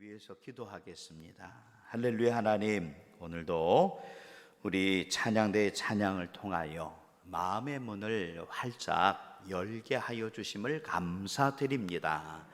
위해서 기도하겠습니다. 할렐루야. 하나님, 오늘도 우리 찬양대의 찬양을 통하여 마음의 문을 활짝 열게 하여 주심을 감사드립니다.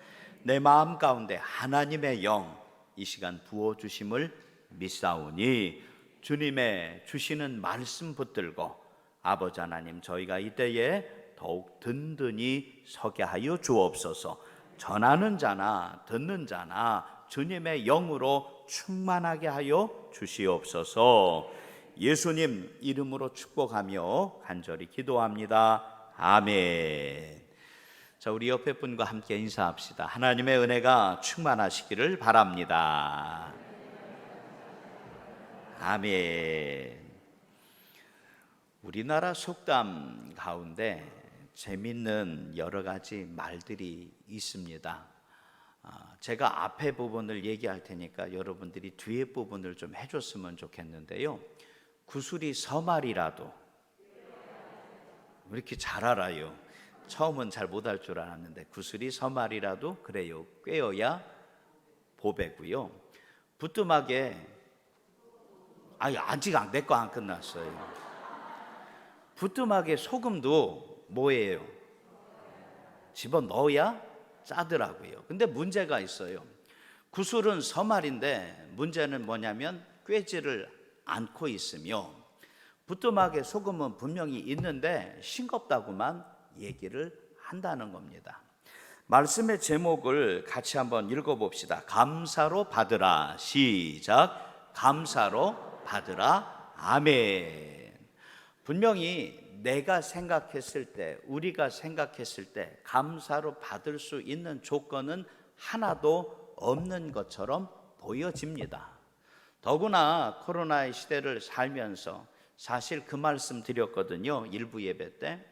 내 마음 가운데 하나님의 영 이 시간 부어주심을 믿사오니 주님의 주시는 말씀 붙들고 아버지 하나님, 저희가 이때에 더욱 든든히 서게 하여 주옵소서. 전하는 자나 듣는 자나 주님의 영으로 충만하게 하여 주시옵소서. 예수님 이름으로 축복하며 간절히 기도합니다. 아멘. 자, 우리 옆에 분과 함께 인사합시다. 하나님의 은혜가 충만하시기를 바랍니다. 아멘. 우리나라 속담 가운데 재밌는 여러 가지 말들이 있습니다. 제가 앞에 부분을 얘기할 테니까 여러분들이 뒤에 부분을 좀 해줬으면 좋겠는데요. 구슬이 서말이라도, 왜 이렇게 잘 알아요? 처음은 잘 못할 줄 알았는데 구슬이 서말이라도 그래요. 꿰어야 보배고요. 부뚜막에 아직 내 거 안 끝났어요. 부뚜막에 소금도 뭐예요? 집어넣어야 짜더라고요. 근데 문제가 있어요. 구슬은 서말인데 문제는 뭐냐면 꿰지를 않고 있으며 부뚜막에 소금은 분명히 있는데 싱겁다고만 얘기를 한다는 겁니다. 말씀의 제목을 같이 한번 읽어봅시다. 감사로 받으라. 시작. 감사로 받으라. 아멘. 분명히 내가 생각했을 때, 우리가 생각했을 때 감사로 받을 수 있는 조건은 하나도 없는 것처럼 보여집니다. 더구나 코로나의 시대를 살면서 사실 그 말씀 드렸거든요. 일부 예배 때.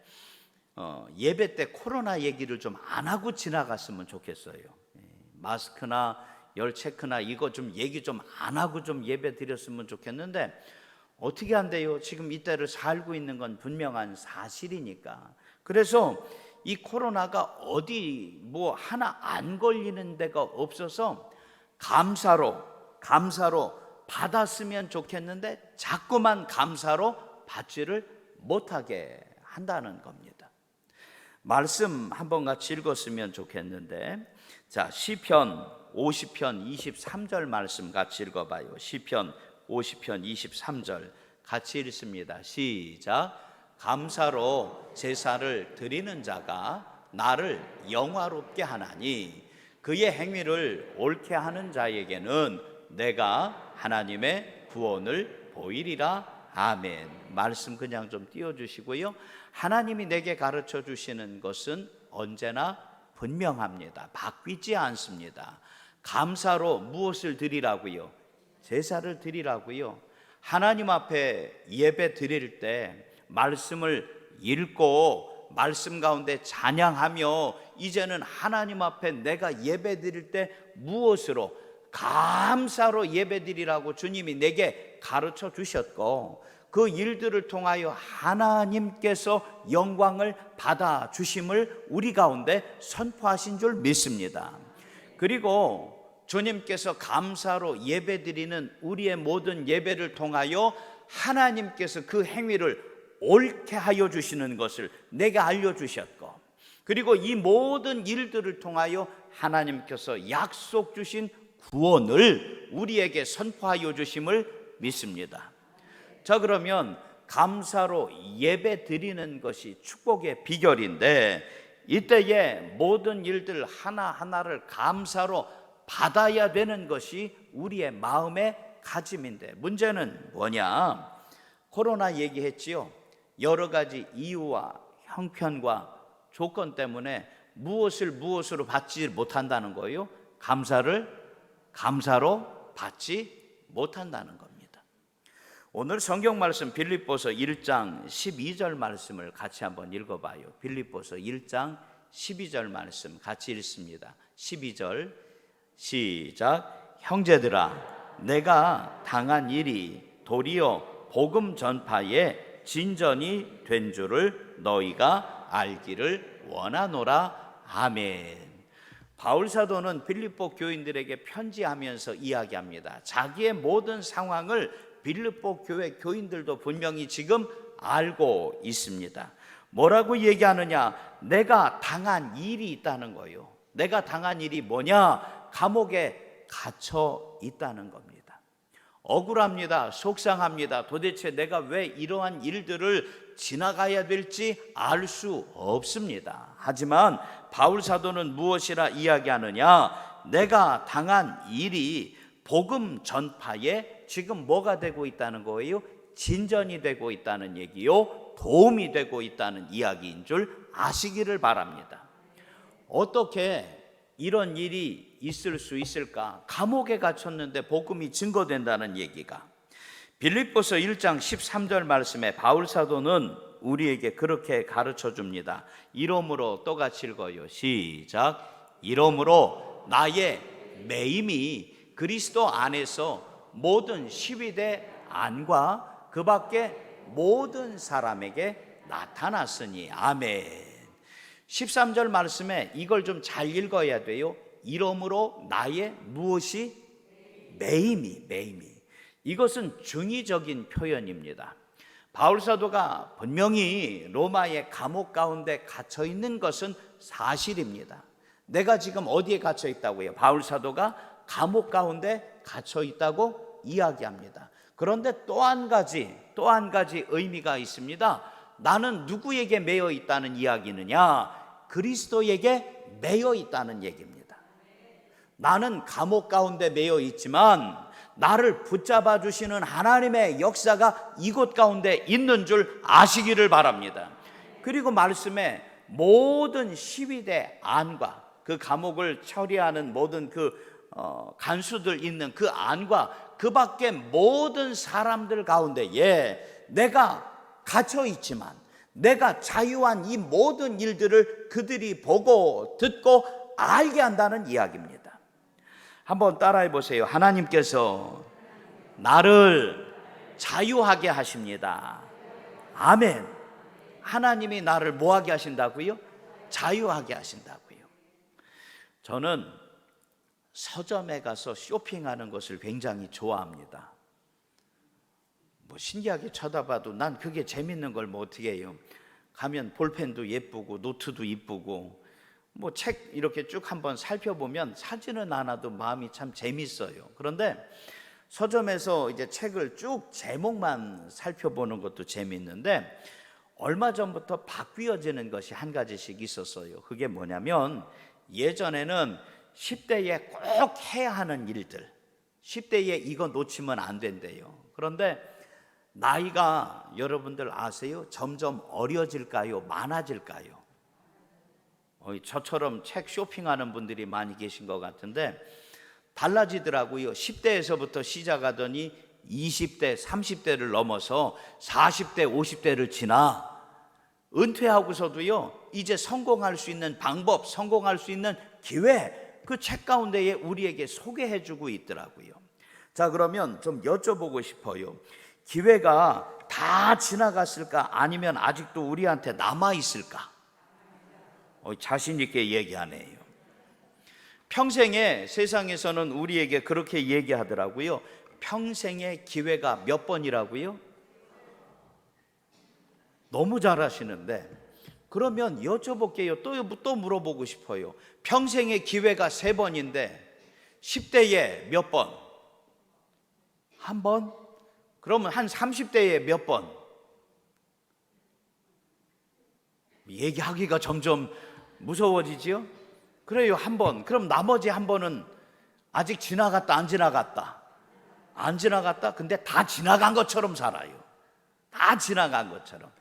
예배 때 코로나 얘기를 좀 안 하고 지나갔으면 좋겠어요. 마스크나 열 체크나 이거 좀 얘기 좀 안 하고 좀 예배 드렸으면 좋겠는데 어떻게 한대요? 지금 이때를 살고 있는 건 분명한 사실이니까. 그래서 이 코로나가 어디 뭐 하나 안 걸리는 데가 없어서 감사로 받았으면 좋겠는데 자꾸만 감사로 받지를 못하게 한다는 겁니다. 말씀 한번 같이 읽었으면 좋겠는데, 자, 시편 50편 23절 말씀 같이 읽어봐요. 시편 50편 23절 같이 읽습니다. 시작. 감사로 제사를 드리는 자가 나를 영화롭게 하나니 그의 행위를 옳게 하는 자에게는 내가 하나님의 구원을 보이리라. 아멘. 말씀 그냥 좀 띄워주시고요. 하나님이 내게 가르쳐 주시는 것은 언제나 분명합니다. 바뀌지 않습니다. 감사로 무엇을 드리라고요? 제사를 드리라고요. 하나님 앞에 예배 드릴 때 말씀을 읽고 말씀 가운데 찬양하며 이제는 하나님 앞에 내가 예배 드릴 때 무엇으로? 감사로 예배 드리라고 주님이 내게 가르쳐 주셨고 그 일들을 통하여 하나님께서 영광을 받아 주심을 우리 가운데 선포하신 줄 믿습니다. 그리고 주님께서 감사로 예배드리는 우리의 모든 예배를 통하여 하나님께서 그 행위를 옳게 하여 주시는 것을 내게 알려주셨고, 그리고 이 모든 일들을 통하여 하나님께서 약속 주신 구원을 우리에게 선포하여 주심을 믿습니다. 자, 그러면 감사로 예배 드리는 것이 축복의 비결인데 이때에 모든 일들 하나하나를 감사로 받아야 되는 것이 우리의 마음의 가짐인데 문제는 뭐냐? 코로나 얘기했지요. 여러 가지 이유와 형편과 조건 때문에 무엇으로 받지 못한다는 거예요? 감사로 받지 못한다는 겁니다. 오늘 성경 말씀 빌립보서 1장 12절 말씀을 같이 한번 읽어봐요. 빌립보서 1장 12절 말씀 같이 읽습니다. 12절 시작. 형제들아, 내가 당한 일이 도리어 복음 전파의 진전이 된 줄을 너희가 알기를 원하노라. 아멘. 바울 사도는 빌립보 교인들에게 편지하면서 이야기합니다. 자기의 모든 상황을 빌립보 교회 교인들도 분명히 지금 알고 있습니다. 뭐라고 얘기하느냐? 내가 당한 일이 있다는 거예요. 내가 당한 일이 뭐냐? 감옥에 갇혀 있다는 겁니다. 억울합니다. 속상합니다. 도대체 내가 왜 이러한 일들을 지나가야 될지 알 수 없습니다. 하지만 바울 사도는 무엇이라 이야기하느냐? 내가 당한 일이 복음 전파에 지금 뭐가 되고 있다는 거예요? 진전이 되고 있다는 얘기요, 도움이 되고 있다는 이야기인 줄 아시기를 바랍니다. 어떻게 이런 일이 있을 수 있을까? 감옥에 갇혔는데 복음이 증거된다는 얘기가, 빌립보서 1장 13절 말씀에 바울 사도는 우리에게 그렇게 가르쳐 줍니다. 이러므로 똑같이 읽어요. 시작. 이러므로 나의 매임이 그리스도 안에서 모든 시위대 안과 그 밖에 모든 사람에게 나타났으니. 아멘. 13절 말씀에 이걸 좀 잘 읽어야 돼요. 이러므로 나의 무엇이? 매임이. 이것은 중의적인 표현입니다. 바울 사도가 분명히 로마의 감옥 가운데 갇혀 있는 것은 사실입니다. 내가 지금 어디에 갇혀 있다고요? 바울 사도가 감옥 가운데 갇혀 있다고 이야기합니다. 그런데 또 한 가지 의미가 있습니다. 나는 누구에게 매여 있다는 이야기느냐? 그리스도에게 매여 있다는 얘기입니다. 나는 감옥 가운데 매여 있지만 나를 붙잡아 주시는 하나님의 역사가 이곳 가운데 있는 줄 아시기를 바랍니다. 그리고 말씀에 모든 시위대 안과 그 감옥을 처리하는 모든 간수들 있는 그 안과 그 밖에 모든 사람들 가운데에 내가 갇혀 있지만 내가 자유한 이 모든 일들을 그들이 보고 듣고 알게 한다는 이야기입니다. 한번 따라해 보세요. 하나님께서 나를 자유하게 하십니다. 아멘. 하나님이 나를 뭐하게 하신다고요? 자유하게 하신다고요. 저는 서점에 가서 쇼핑하는 것을 굉장히 좋아합니다. 신기하게 쳐다봐도 난 그게 재밌는 걸 어떻게 해요? 가면 볼펜도 예쁘고 노트도 이쁘고 책 이렇게 쭉 한번 살펴보면 사진은 않아도 마음이 참 재밌어요. 그런데 서점에서 이제 책을 쭉 제목만 살펴보는 것도 재밌는데, 얼마 전부터 바뀌어지는 것이 한 가지씩 있었어요. 그게 뭐냐면, 예전에는 10대에 꼭 해야 하는 일들, 10대에 이거 놓치면 안 된대요. 그런데 나이가 여러분들 아세요? 점점 어려질까요? 많아질까요? 저처럼 책 쇼핑하는 분들이 많이 계신 것 같은데 달라지더라고요. 10대에서부터 시작하더니 20대, 30대를 넘어서 40대, 50대를 지나 은퇴하고서도요, 이제 성공할 수 있는 방법, 성공할 수 있는 기회, 그 책 가운데에 우리에게 소개해주고 있더라고요. 자, 그러면 좀 여쭤보고 싶어요. 기회가 다 지나갔을까? 아니면 아직도 우리한테 남아있을까? 자신 있게 얘기하네요. 평생에 세상에서는 우리에게 그렇게 얘기하더라고요. 평생의 기회가 몇 번이라고요? 너무 잘하시는데, 그러면 여쭤볼게요. 또 물어보고 싶어요. 평생의 기회가 3번인데 10대에 몇 번? 한 번? 그러면 한 30대에 몇 번? 얘기하기가 점점 무서워지지요? 그래요, 한 번. 그럼 나머지 한 번은 아직 지나갔다, 안 지나갔다? 안 지나갔다? 근데 다 지나간 것처럼 살아요. 다 지나간 것처럼.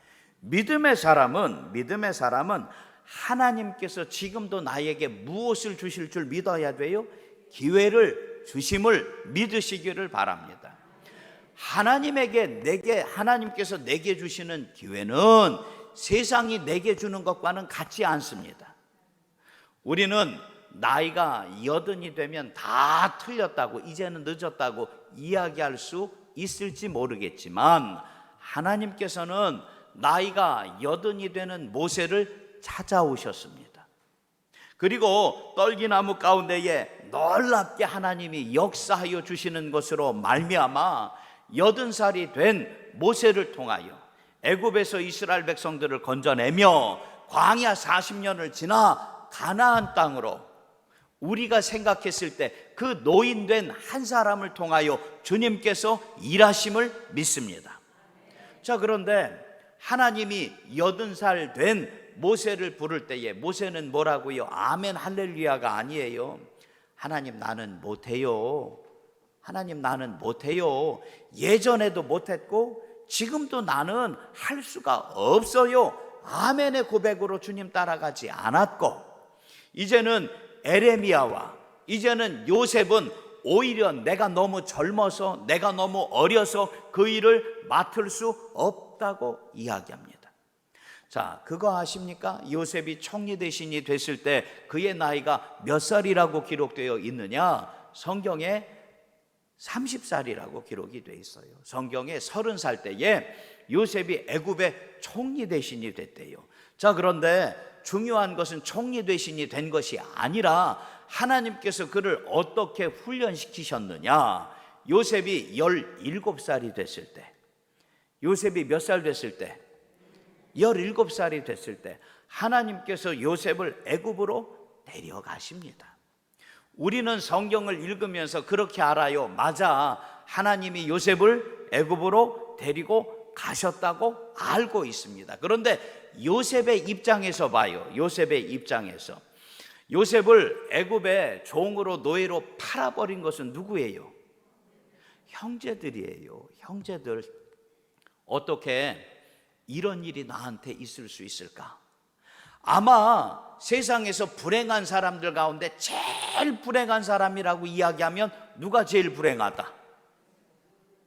믿음의 사람은 하나님께서 지금도 나에게 무엇을 주실 줄 믿어야 돼요? 기회를 주심을 믿으시기를 바랍니다. 하나님께서 내게 주시는 기회는 세상이 내게 주는 것과는 같지 않습니다. 우리는 나이가 80이 되면 다 틀렸다고, 이제는 늦었다고 이야기할 수 있을지 모르겠지만, 하나님께서는 나이가 80이 되는 모세를 찾아오셨습니다. 그리고 떨기나무 가운데에 놀랍게 하나님이 역사하여 주시는 것으로 말미암아 80살이 된 모세를 통하여 애굽에서 이스라엘 백성들을 건져내며 광야 40년을 지나 가나안 땅으로 우리가 생각했을 때 그 노인된 한 사람을 통하여 주님께서 일하심을 믿습니다. 자, 그런데 하나님이 80살 된 모세를 부를 때에 모세는 뭐라고요? 아멘 할렐루야가 아니에요. 하나님 나는 못해요. 하나님 나는 못해요. 예전에도 못했고 지금도 나는 할 수가 없어요. 아멘의 고백으로 주님 따라가지 않았고, 이제는 에레미야와 이제는 요셉은 오히려 내가 너무 젊어서, 내가 너무 어려서 그 일을 맡을 수 없다고 이야기합니다. 자, 그거 아십니까? 요셉이 총리 대신이 됐을 때 그의 나이가 몇 살이라고 기록되어 있느냐? 성경에 30살이라고 기록이 되어 있어요. 성경에 30살 때에 요셉이 애굽의 총리 대신이 됐대요. 자, 그런데 중요한 것은 총리 대신이 된 것이 아니라 하나님께서 그를 어떻게 훈련시키셨느냐. 요셉이 17살이 됐을 때, 요셉이 몇 살 됐을 때? 17살이 됐을 때 하나님께서 요셉을 애굽으로 데려가십니다. 우리는 성경을 읽으면서 그렇게 알아요. 맞아, 하나님이 요셉을 애굽으로 데리고 가셨다고 알고 있습니다. 그런데 요셉의 입장에서 봐요. 요셉의 입장에서 요셉을 애굽의 종으로, 노예로 팔아버린 것은 누구예요? 형제들이에요. 형제들. 어떻게 이런 일이 나한테 있을 수 있을까? 아마 세상에서 불행한 사람들 가운데 제일 불행한 사람이라고 이야기하면 누가 제일 불행하다?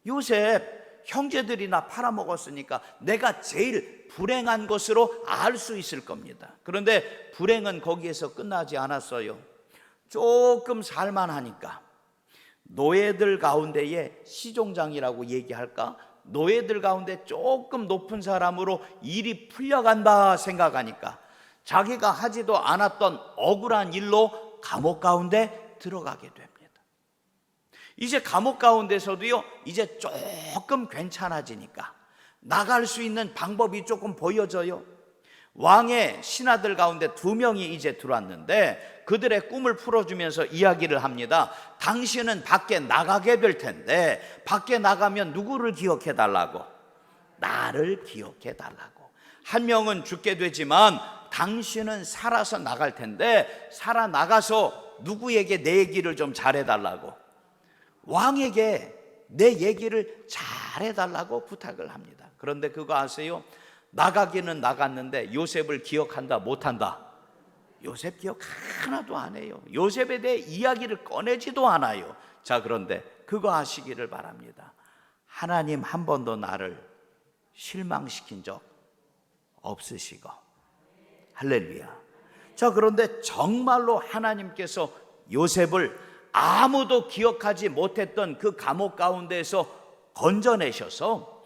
요셉. 형제들이나 팔아먹었으니까 내가 제일 불행한 것으로 알 수 있을 겁니다. 그런데 불행은 거기에서 끝나지 않았어요. 조금 살만하니까 노예들 가운데에 시종장이라고 얘기할까? 노예들 가운데 조금 높은 사람으로 일이 풀려간다 생각하니까 자기가 하지도 않았던 억울한 일로 감옥 가운데 들어가게 됩니다. 이제 감옥 가운데서도요, 이제 조금 괜찮아지니까 나갈 수 있는 방법이 조금 보여져요. 왕의 신하들 가운데 2명이 이제 들어왔는데 그들의 꿈을 풀어주면서 이야기를 합니다. 당신은 밖에 나가게 될 텐데 밖에 나가면 누구를 기억해 달라고? 나를 기억해 달라고. 한 명은 죽게 되지만 당신은 살아서 나갈 텐데 살아나가서 누구에게 내 얘기를 좀 잘해달라고, 왕에게 내 얘기를 잘해달라고 부탁을 합니다. 그런데 그거 아세요? 나가기는 나갔는데 요셉을 기억한다 못한다? 요셉 기억 하나도 안 해요. 요셉에 대해 이야기를 꺼내지도 않아요. 자, 그런데 그거 아시기를 바랍니다. 하나님 한 번도 나를 실망시킨 적 없으시고. 할렐루야. 자, 그런데 정말로 하나님께서 요셉을 아무도 기억하지 못했던 그 감옥 가운데에서 건져내셔서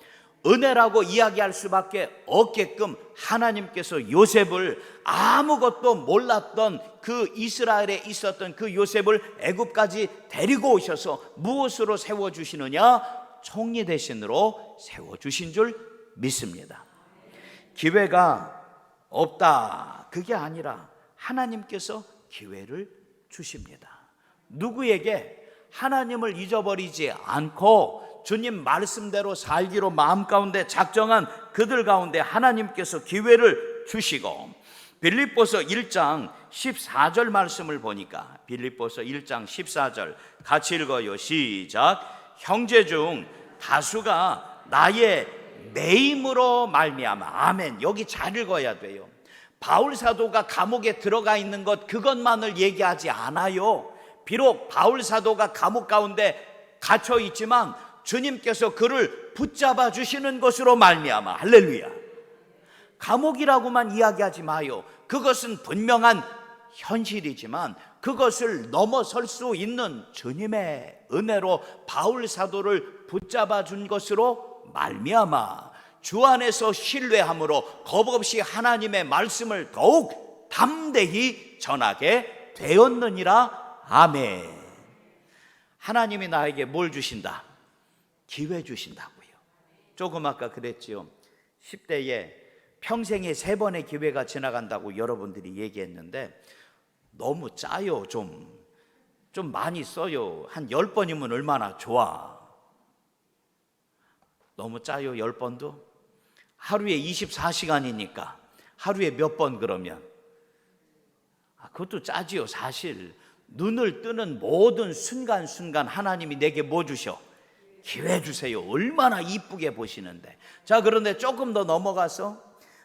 은혜라고 이야기할 수밖에 없게끔 하나님께서 요셉을, 아무것도 몰랐던 그 이스라엘에 있었던 그 요셉을 애굽까지 데리고 오셔서 무엇으로 세워주시느냐? 총리 대신으로 세워주신 줄 믿습니다. 기회가 없다, 그게 아니라 하나님께서 기회를 주십니다. 누구에게? 하나님을 잊어버리지 않고 주님 말씀대로 살기로 마음 가운데 작정한 그들 가운데 하나님께서 기회를 주시고, 빌립보서 1장 14절 말씀을 보니까, 빌립보서 1장 14절 같이 읽어요. 시작. 형제 중 다수가 나의 매임으로 말미암아. 아멘. 여기 잘 읽어야 돼요. 바울 사도가 감옥에 들어가 있는 것, 그것만을 얘기하지 않아요. 비록 바울 사도가 감옥 가운데 갇혀 있지만 주님께서 그를 붙잡아 주시는 것으로 말미암아. 할렐루야. 감옥이라고만 이야기하지 마요. 그것은 분명한 현실이지만 그것을 넘어설 수 있는 주님의 은혜로 바울 사도를 붙잡아 준 것으로 말미암아 주 안에서 신뢰함으로 겁없이 하나님의 말씀을 더욱 담대히 전하게 되었느니라. 아멘. 하나님이 나에게 뭘 주신다? 기회 주신다고요. 조금 아까 그랬지요. 10대에 평생에 3번의 기회가 지나간다고 여러분들이 얘기했는데 너무 짜요. 좀 많이 써요. 한 10번이면 얼마나 좋아. 너무 짜요. 10번도? 하루에 24시간이니까 하루에 몇 번 그러면? 그것도 짜지요. 사실 눈을 뜨는 모든 순간순간 하나님이 내게 뭐 주셔? 기회 주세요. 얼마나 이쁘게 보시는데. 자, 그런데 조금 더 넘어가서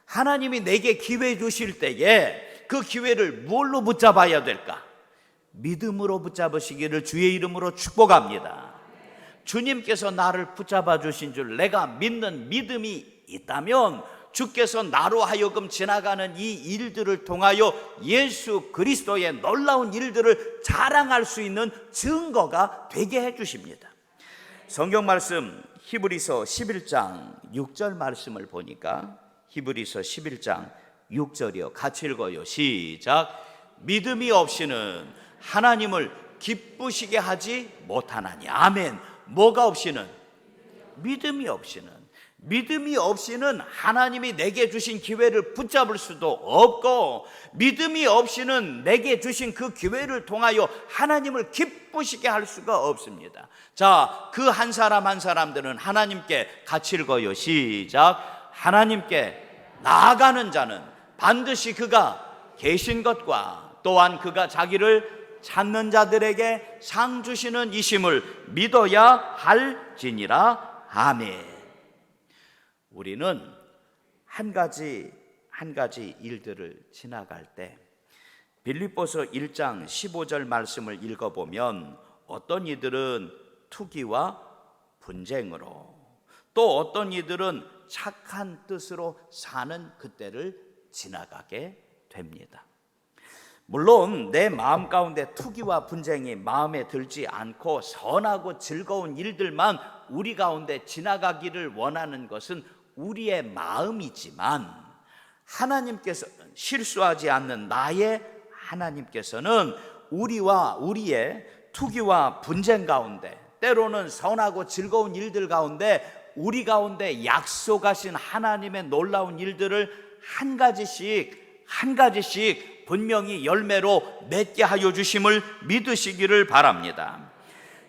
하나님이 내게 기회 주실 때에 그 기회를 뭘로 붙잡아야 될까? 믿음으로 붙잡으시기를 주의 이름으로 축복합니다. 주님께서 나를 붙잡아 주신 줄 내가 믿는 믿음이 있다면 주께서 나로 하여금 지나가는 이 일들을 통하여 예수 그리스도의 놀라운 일들을 자랑할 수 있는 증거가 되게 해주십니다. 성경 말씀 히브리서 11장 6절 말씀을 보니까 히브리서 11장 6절이요. 같이 읽어요. 시작. 믿음이 없이는 하나님을 기쁘시게 하지 못하나니. 아멘. 뭐가 없이는? 믿음이 없이는. 믿음이 없이는 하나님이 내게 주신 기회를 붙잡을 수도 없고, 믿음이 없이는 내게 주신 그 기회를 통하여 하나님을 기쁘시게 할 수가 없습니다. 자, 그 한 사람 한 사람들은 하나님께 같이 읽어요. 시작. 하나님께 나아가는 자는 반드시 그가 계신 것과 또한 그가 자기를 찾는 자들에게 상 주시는 이심을 믿어야 할지니라. 아멘. 우리는 한 가지 일들을 지나갈 때 빌립보서 1장 15절 말씀을 읽어보면 어떤 이들은 투기와 분쟁으로, 또 어떤 이들은 착한 뜻으로 사는 그때를 지나가게 됩니다. 물론 내 마음 가운데 투기와 분쟁이 마음에 들지 않고 선하고 즐거운 일들만 우리 가운데 지나가기를 원하는 것은 우리의 마음이지만, 하나님께서 실수하지 않는 나의 하나님께서는 우리의 투기와 분쟁 가운데, 때로는 선하고 즐거운 일들 가운데 우리 가운데 약속하신 하나님의 놀라운 일들을 한 가지씩 분명히 열매로 맺게 하여 주심을 믿으시기를 바랍니다.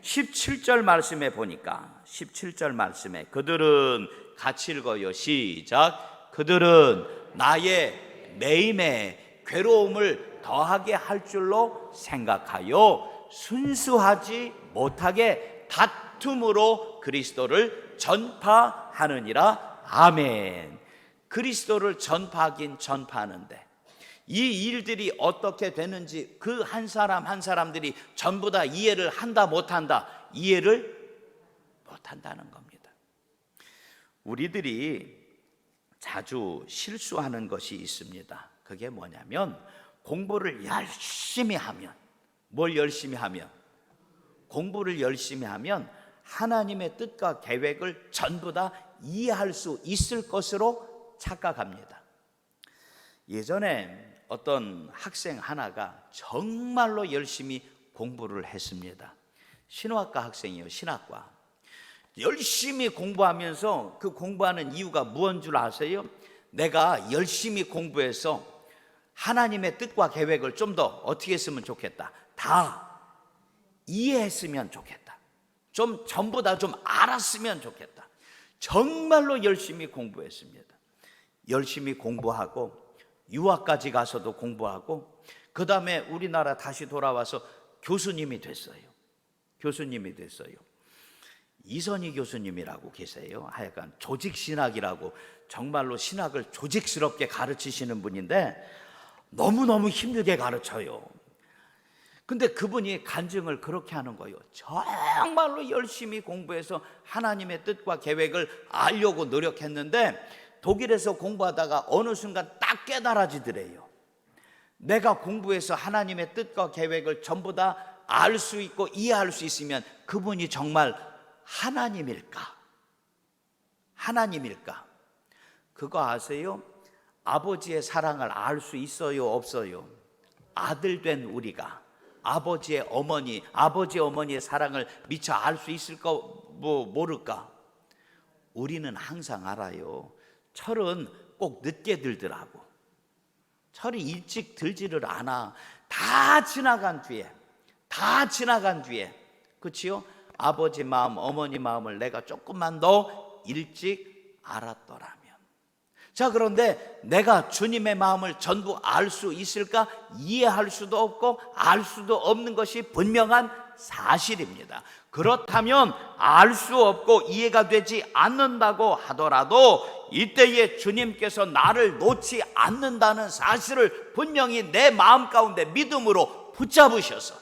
17절 말씀에 보니까 17절 말씀에 그들은 같이 읽어요. 시작. 그들은 나의 매임에 괴로움을 더하게 할 줄로 생각하여 순수하지 못하게 다툼으로 그리스도를 전파하느니라. 아멘. 그리스도를 전파하긴 전파하는데 이 일들이 어떻게 되는지 그 한 사람 한 사람들이 전부 다 이해를 한다 못한다? 이해를 못한다는 겁니다. 우리들이 자주 실수하는 것이 있습니다. 그게 뭐냐면 공부를 열심히 하면, 뭘 열심히 하면? 공부를 열심히 하면 하나님의 뜻과 계획을 전부 다 이해할 수 있을 것으로 착각합니다. 예전에 어떤 학생 하나가 정말로 열심히 공부를 했습니다. 신화과 학생이에요. 신화과. 열심히 공부하면서 그 공부하는 이유가 무엇인 줄 아세요? 내가 열심히 공부해서 하나님의 뜻과 계획을 좀 더 어떻게 했으면 좋겠다. 다 이해했으면 좋겠다. 전부 다 좀 알았으면 좋겠다. 정말로 열심히 공부했습니다. 열심히 공부하고 유학까지 가서도 공부하고 그 다음에 우리나라 다시 돌아와서 교수님이 됐어요. 이선희 교수님이라고 계세요. 하여간 조직신학이라고 정말로 신학을 조직스럽게 가르치시는 분인데 너무너무 힘들게 가르쳐요. 근데 그분이 간증을 그렇게 하는 거예요. 정말로 열심히 공부해서 하나님의 뜻과 계획을 알려고 노력했는데 독일에서 공부하다가 어느 순간 딱 깨달아지더래요. 내가 공부해서 하나님의 뜻과 계획을 전부 다 알 수 있고 이해할 수 있으면 그분이 정말 하나님일까? 그거 아세요? 아버지의 사랑을 알 수 있어요, 없어요? 아들 된 우리가 아버지의 어머니의 사랑을 미처 알 수 있을까 모를까? 우리는 항상 알아요. 철은 꼭 늦게 들더라고. 철이 일찍 들지를 않아. 다 지나간 뒤에 그치요? 아버지 마음, 어머니 마음을 내가 조금만 더 일찍 알았더라면. 자, 그런데 내가 주님의 마음을 전부 알 수 있을까? 이해할 수도 없고 알 수도 없는 것이 분명한 사실입니다. 그렇다면 알 수 없고 이해가 되지 않는다고 하더라도 이때에 주님께서 나를 놓지 않는다는 사실을 분명히 내 마음 가운데 믿음으로 붙잡으셔서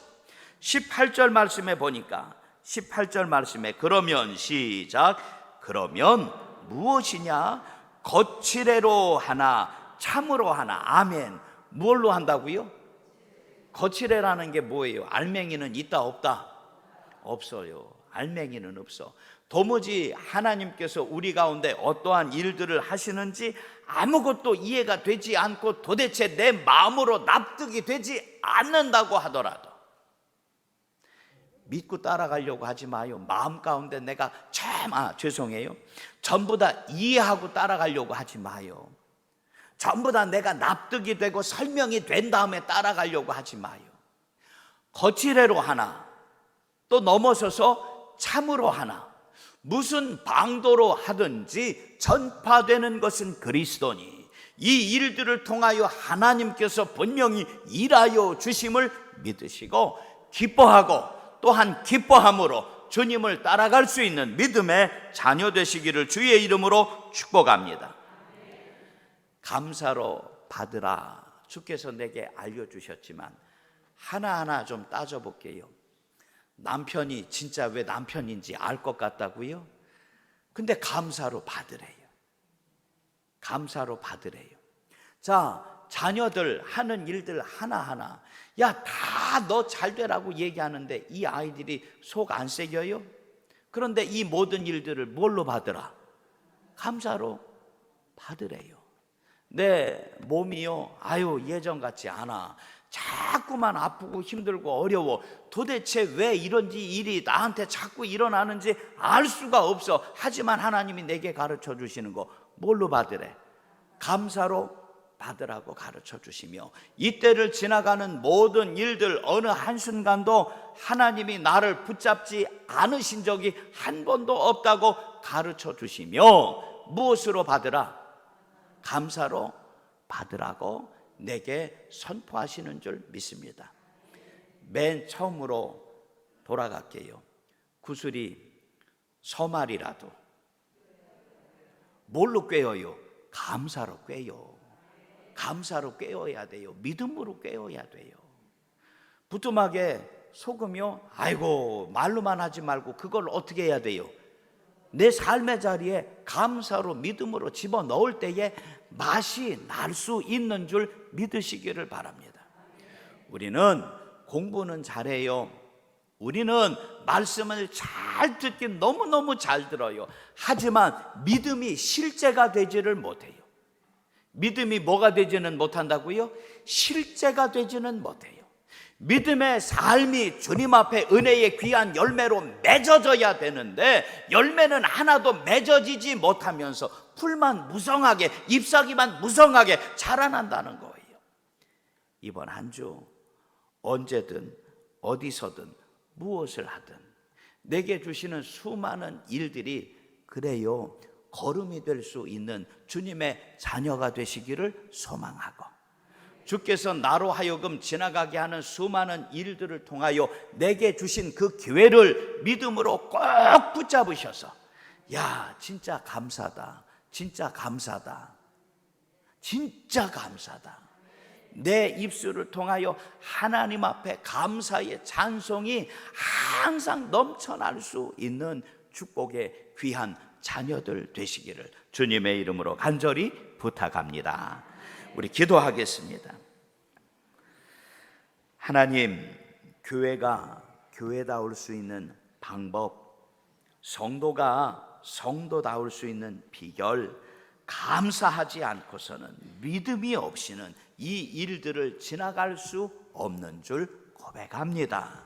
18절 말씀에 보니까 18절 말씀에 그러면 시작. 그러면 무엇이냐? 거칠애로 하나 참으로 하나. 아멘. 뭘로 한다고요? 거칠애라는 게 뭐예요? 알맹이는 있다 없다? 없어요. 알맹이는 없어. 도무지 하나님께서 우리 가운데 어떠한 일들을 하시는지 아무것도 이해가 되지 않고 도대체 내 마음으로 납득이 되지 않는다고 하더라도 믿고 따라가려고 하지 마요. 마음 가운데 내가 전부 다 이해하고 따라가려고 하지 마요. 전부 다 내가 납득이 되고 설명이 된 다음에 따라가려고 하지 마요. 거칠애로 하나, 또 넘어서서 참으로 하나. 무슨 방도로 하든지 전파되는 것은 그리스도니 이 일들을 통하여 하나님께서 분명히 일하여 주심을 믿으시고 기뻐하고 또한 기뻐함으로 주님을 따라갈 수 있는 믿음의 자녀 되시기를 주의 이름으로 축복합니다. 감사로 받으라. 주께서 내게 알려주셨지만 하나하나 좀 따져볼게요. 남편이 진짜 왜 남편인지 알 것 같다고요? 근데 감사로 받으래요. 감사로 받으래요. 자, 자녀들 하는 일들 하나하나, 야, 다 너 잘 되라고 얘기하는데 이 아이들이 속 안 새겨요? 그런데 이 모든 일들을 뭘로 받으라? 감사로 받으래요. 내 몸이요, 아유 예전 같지 않아. 자꾸만 아프고 힘들고 어려워. 도대체 왜 이런지 일이 나한테 자꾸 일어나는지 알 수가 없어. 하지만 하나님이 내게 가르쳐 주시는 거 뭘로 받으래? 감사로 받으라고 가르쳐 주시며, 이때를 지나가는 모든 일들 어느 한순간도 하나님이 나를 붙잡지 않으신 적이 한 번도 없다고 가르쳐 주시며, 무엇으로 받으라? 감사로 받으라고 내게 선포하시는 줄 믿습니다. 맨 처음으로 돌아갈게요. 구슬이 서말이라도 뭘로 꿰어요? 감사로 꿰요. 감사로 꿰어야 돼요. 믿음으로 꿰어야 돼요. 부뚜막에 소금이요? 아이고 말로만 하지 말고 그걸 어떻게 해야 돼요? 내 삶의 자리에 감사로 믿음으로 집어넣을 때에 맛이 날 수 있는 줄 믿으시기를 바랍니다. 우리는 공부는 잘해요. 우리는 말씀을 잘 듣긴 너무너무 잘 들어요. 하지만 믿음이 실제가 되지를 못해요. 믿음이 뭐가 되지는 못한다고요? 실제가 되지는 못해요. 믿음의 삶이 주님 앞에 은혜의 귀한 열매로 맺어져야 되는데 열매는 하나도 맺어지지 못하면서 풀만 무성하게, 잎사귀만 무성하게 자라난다는 거예요. 이번 한 주 언제든 어디서든 무엇을 하든 내게 주시는 수많은 일들이 그래요 걸음이 될 수 있는 주님의 자녀가 되시기를 소망하고, 주께서 나로 하여금 지나가게 하는 수많은 일들을 통하여 내게 주신 그 기회를 믿음으로 꼭 붙잡으셔서, 야 진짜 감사다, 진짜 감사다, 진짜 감사다, 내 입술을 통하여 하나님 앞에 감사의 찬송이 항상 넘쳐날 수 있는 축복의 귀한 자녀들 되시기를 주님의 이름으로 간절히 부탁합니다. 우리 기도하겠습니다. 하나님, 교회가 교회다울 수 있는 방법, 성도가 성도다울 수 있는 비결, 감사하지 않고서는, 믿음이 없이는 이 일들을 지나갈 수 없는 줄 고백합니다.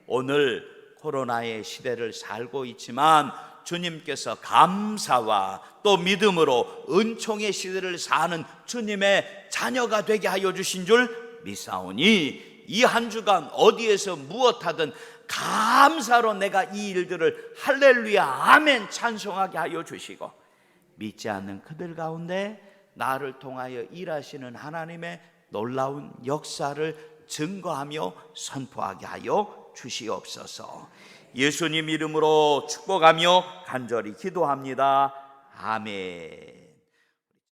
오늘 코로나의 시대를 살고 있지만 주님께서 감사와 또 믿음으로 은총의 시대를 사는 주님의 자녀가 되게 하여 주신 줄 믿사오니 이 한 주간 어디에서 무엇하든 감사로 내가 이 일들을 할렐루야 아멘 찬송하게 하여 주시고, 믿지 않는 그들 가운데 나를 통하여 일하시는 하나님의 놀라운 역사를 증거하며 선포하게 하여 주시옵소서. 예수님 이름으로 축복하며 간절히 기도합니다. 아멘.